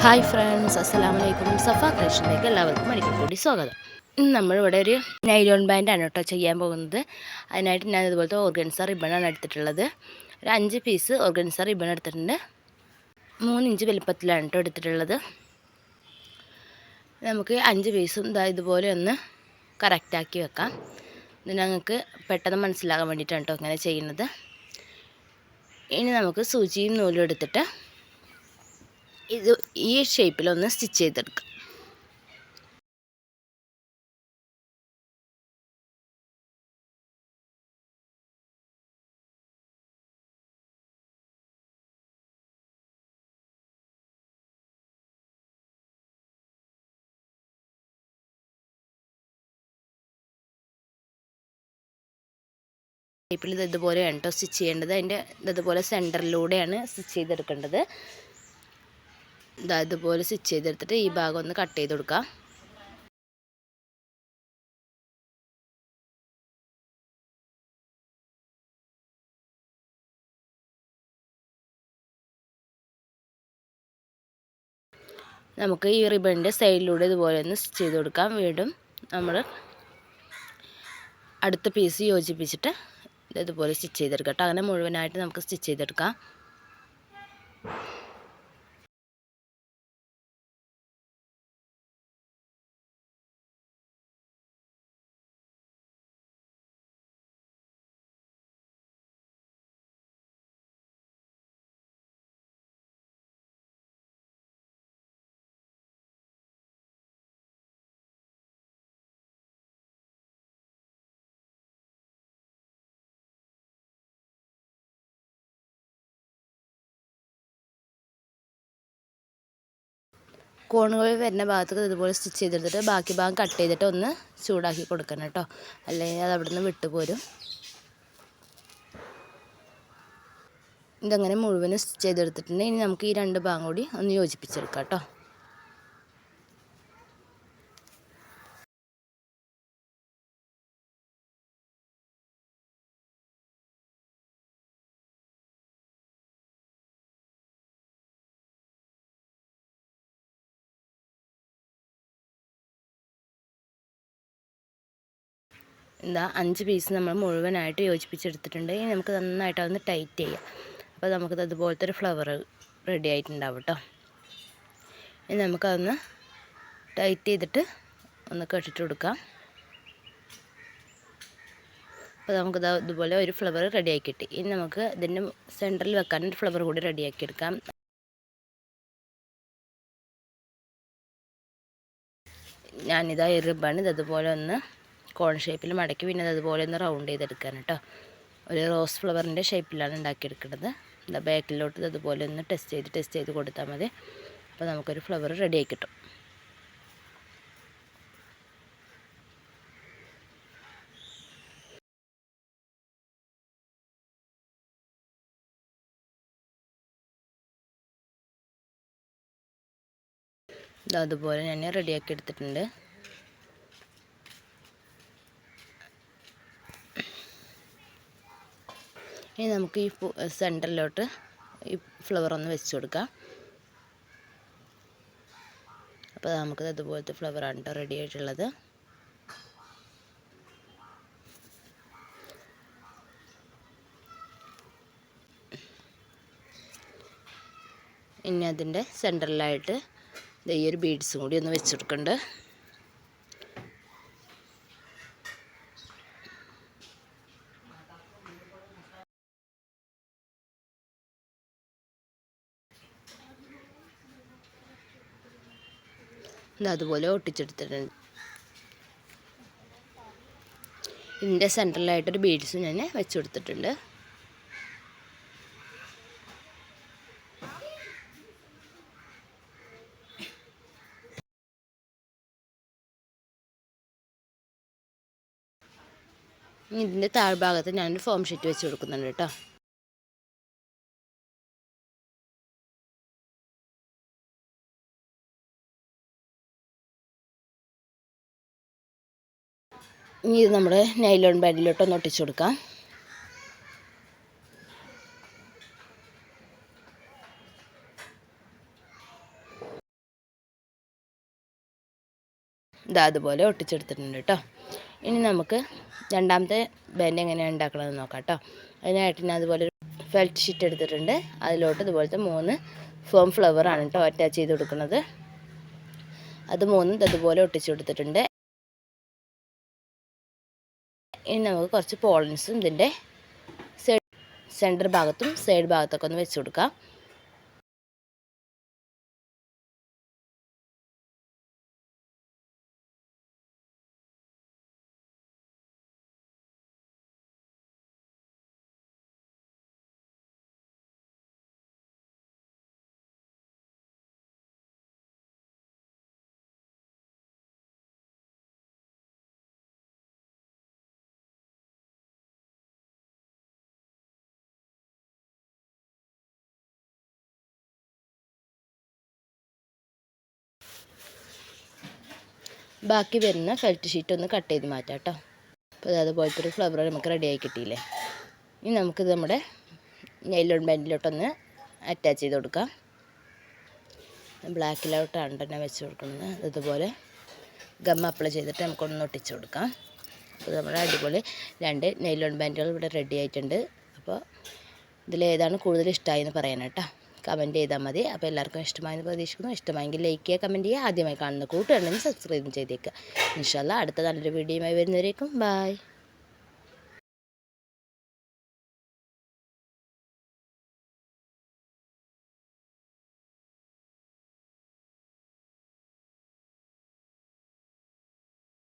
Hi friends, അസ്സലാമു അലൈക്കും. സഫ ക്രിയേഷനിലേക്ക് എല്ലാവർക്കും ഒരിക്കൽ കൂടി സ്വാഗതം. ഇന്ന് നമ്മളിവിടെ ഒരു നൈലോൺ ബാൻഡാണ് കേട്ടോ ചെയ്യാൻ പോകുന്നത്. അതിനായിട്ട് ഞാൻ ഇതുപോലത്തെ ഓർഗൻസ റിബണാണ് എടുത്തിട്ടുള്ളത്. ഒരു 5 പീസ് ഓർഗൻസ റിബൺ എടുത്തിട്ടുണ്ട്. 3 ഇഞ്ച് വലുപ്പത്തിലാണ് കേട്ടോ എടുത്തിട്ടുള്ളത്. നമുക്ക് 5 പീസും ഇതുപോലെ ഒന്ന് കറക്റ്റാക്കി വെക്കാം. ഇത് ഞങ്ങൾക്ക് പെട്ടെന്ന് മനസ്സിലാകാൻ വേണ്ടിയിട്ടാണ് കേട്ടോ ഇങ്ങനെ ചെയ്യുന്നത്. ഇനി നമുക്ക് സൂചിയും നൂലും എടുത്തിട്ട് ഇത് ഈ ഷേപ്പിലൊന്ന് സ്റ്റിച്ച് ചെയ്തെടുക്കാം. ഷേപ്പിൽ ഇതുപോലെയാണ് കേട്ടോ സ്റ്റിച്ച് ചെയ്യേണ്ടത്. അതിൻ്റെ ഇതുപോലെ സെൻറ്ററിലൂടെയാണ് സ്റ്റിച്ച് ചെയ്തെടുക്കേണ്ടത്. ഇതുപോലെ സ്റ്റിച്ച് ചെയ്തെടുത്തിട്ട് ഈ ഭാഗം ഒന്ന് കട്ട് ചെയ്ത് കൊടുക്കാം. നമുക്ക് ഈ റിബണിൻ്റെ സൈഡിലൂടെ ഇതുപോലെ ഒന്ന് സ്റ്റിച്ച് ചെയ്ത് കൊടുക്കാം. വീണ്ടും നമ്മൾ അടുത്ത പീസ് യോജിപ്പിച്ചിട്ട് ഇതുപോലെ സ്റ്റിച്ച് ചെയ്തെടുക്കാം. അങ്ങനെ മുഴുവനായിട്ട് നമുക്ക് സ്റ്റിച്ച് ചെയ്തെടുക്കാം. കോണുകൾ വരുന്ന ഭാഗത്തേക്ക് ഇതുപോലെ സ്റ്റിച്ച് ചെയ്തെടുത്തിട്ട് ബാക്കി ഭാഗം കട്ട് ചെയ്തിട്ട് ഒന്ന് ചൂടാക്കി കൊടുക്കണം കേട്ടോ, അല്ലെങ്കിൽ അത് അവിടെ നിന്ന് വിട്ടുപോരും. ഇതങ്ങനെ മുഴുവനും സ്റ്റിച്ച് ചെയ്തെടുത്തിട്ടുണ്ട്. ഇനി നമുക്ക് ഈ 2 ഭാഗം കൂടി ഒന്ന് യോജിപ്പിച്ചെടുക്കാം കേട്ടോ. എന്താ 5 പീസ് നമ്മൾ മുഴുവനായിട്ട് യോജിപ്പിച്ചെടുത്തിട്ടുണ്ട്. ഇനി നമുക്ക് നന്നായിട്ട് അതൊന്ന് ടൈറ്റ് ചെയ്യാം. അപ്പോൾ നമുക്കത് അതുപോലത്തെ ഒരു ഫ്ലവർ റെഡി ആയിട്ടുണ്ടാവും കേട്ടോ. ഇനി നമുക്കതൊന്ന് ടൈറ്റ് ചെയ്തിട്ട് ഒന്ന് കെട്ടിട്ട് കൊടുക്കാം. അപ്പോൾ നമുക്കത് ഇതുപോലെ ഒരു ഫ്ലവർ റെഡിയാക്കി കിട്ടി. ഇനി നമുക്ക് ഇതിൻ്റെ സെൻറ്ററിൽ വെക്കാൻ ഒരു ഫ്ലവർ കൂടി റെഡിയാക്കി എടുക്കാം. ഞാനിതാ ഈ റിബൺ ഇതുപോലെ ഒന്ന് കോൺ ഷേപ്പിൽ മടക്കി പിന്നെ അതുപോലെ ഒന്ന് റൗണ്ട് ചെയ്തെടുക്കാൻ കേട്ടോ. ഒരു റോസ് ഫ്ലവറിൻ്റെ ഷേപ്പിലാണ് ഉണ്ടാക്കിയെടുക്കുന്നത്. ബാക്കിലോട്ട് അതുപോലെ ഒന്ന് ടെസ്റ്റ് ചെയ്ത് കൊടുത്താൽ മതി. അപ്പോൾ നമുക്കൊരു ഫ്ലവർ റെഡിയായി കിട്ടും. അതുപോലെ ഞാൻ റെഡിയാക്കി എടുത്തിട്ടുണ്ട്. ഇനി നമുക്ക് ഈ സെൻറ്ററിലോട്ട് ഈ ഫ്ലവർ ഒന്ന് വെച്ച് കൊടുക്കാം. അപ്പോൾ നമുക്കത് അതുപോലത്തെ ഫ്ലവറാണ് കേട്ടോ റെഡി ആയിട്ടുള്ളത്. ഇനി അതിൻ്റെ സെൻറ്ററിലായിട്ട് ഈ ഒരു ബീഡ്സും കൂടി ഒന്ന് വെച്ച് കൊടുക്കുന്നുണ്ട്. അതുപോലെ ഒട്ടിച്ചെടുത്തിട്ടുണ്ട്. ഇതിൻ്റെ സെൻറ്ററിലായിട്ടൊരു ബീഡ്സും ഞാൻ വെച്ച് കൊടുത്തിട്ടുണ്ട്. ഇതിൻ്റെ താഴ്ഭാഗത്ത് ഞാനൊരു ഫോം ഷീറ്റ് വെച്ച് കൊടുക്കുന്നുണ്ട് കേട്ടോ. ഇനി ഇത് നമ്മുടെ നൈലോൺ ബാൻഡിലോട്ടൊന്ന് ഒട്ടിച്ചു കൊടുക്കാം. ഇതാ അതുപോലെ ഒട്ടിച്ചെടുത്തിട്ടുണ്ട് കേട്ടോ. ഇനി നമുക്ക് രണ്ടാമത്തെ ബാൻഡ് എങ്ങനെയാണ് ഉണ്ടാക്കണമെന്ന് നോക്കാം കേട്ടോ. അതിനായിട്ട് ഞാൻ അതുപോലെ ഒരു ഫെൽറ്റ് ഷീറ്റ് എടുത്തിട്ടുണ്ട്. അതിലോട്ട് ഇതുപോലത്തെ 3 ഫോം ഫ്ലവറാണ് കേട്ടോ അറ്റാച്ച് ചെയ്ത് കൊടുക്കുന്നത്. അത് 3 ഇതുപോലെ ഒട്ടിച്ചു കൊടുത്തിട്ടുണ്ട്. ഇനി നമുക്ക് കുറച്ച് പോളൻസും ഇതിൻ്റെ സെൻറ്റർ ഭാഗത്തും സൈഡ് ഭാഗത്തൊക്കെ ഒന്ന് വെച്ച് കൊടുക്കാം. ബാക്കി വരുന്ന ഫെൽറ്റ് ഷീറ്റ് ഒന്ന് കട്ട് ചെയ്ത് മാറ്റാം കേട്ടോ. അപ്പോൾ അതുപോലത്തെ ഒരു ഫ്ലവർ നമുക്ക് റെഡിയായി കിട്ടിയില്ലേ. ഇനി നമുക്കിത് നമ്മുടെ നൈലോൺ ബാൻഡിലോട്ടൊന്ന് അറ്റാച്ച് ചെയ്ത് കൊടുക്കാം. ബ്ലാക്കിലോട്ടാണ് തന്നെ വെച്ച് കൊടുക്കുന്നത്. അതുപോലെ ഗം അപ്ലൈ ചെയ്തിട്ട് നമുക്കൊന്ന് ഒട്ടിച്ച് കൊടുക്കാം. അപ്പോൾ നമ്മുടെ അടിപൊളി 2 നൈലോൺ ബാൻഡുകൾ ഇവിടെ റെഡി ആയിട്ടുണ്ട്. അപ്പോൾ ഇതിലേതാണ് കൂടുതൽ ഇഷ്ടമായി എന്ന് പറയാൻ കേട്ടോ. കമൻറ്റ് ചെയ്താൽ മതി. അപ്പോൾ എല്ലാവർക്കും ഇഷ്ടമായെന്ന് പ്രതീക്ഷിക്കുന്നു. ഇഷ്ടമായെങ്കിൽ ലൈക്ക് ചെയ്യുക, കമൻറ്റ് ചെയ്യുക. ആദ്യമായി കാണുന്ന കൂട്ടുകാരുണ്ടെങ്കിൽ സബ്സ്ക്രൈബ് ചെയ്തേക്കുക. ഇൻഷാ അല്ലാഹ് അടുത്ത നല്ലൊരു വീഡിയോയുമായി വരുന്നവരേക്കും ബൈ.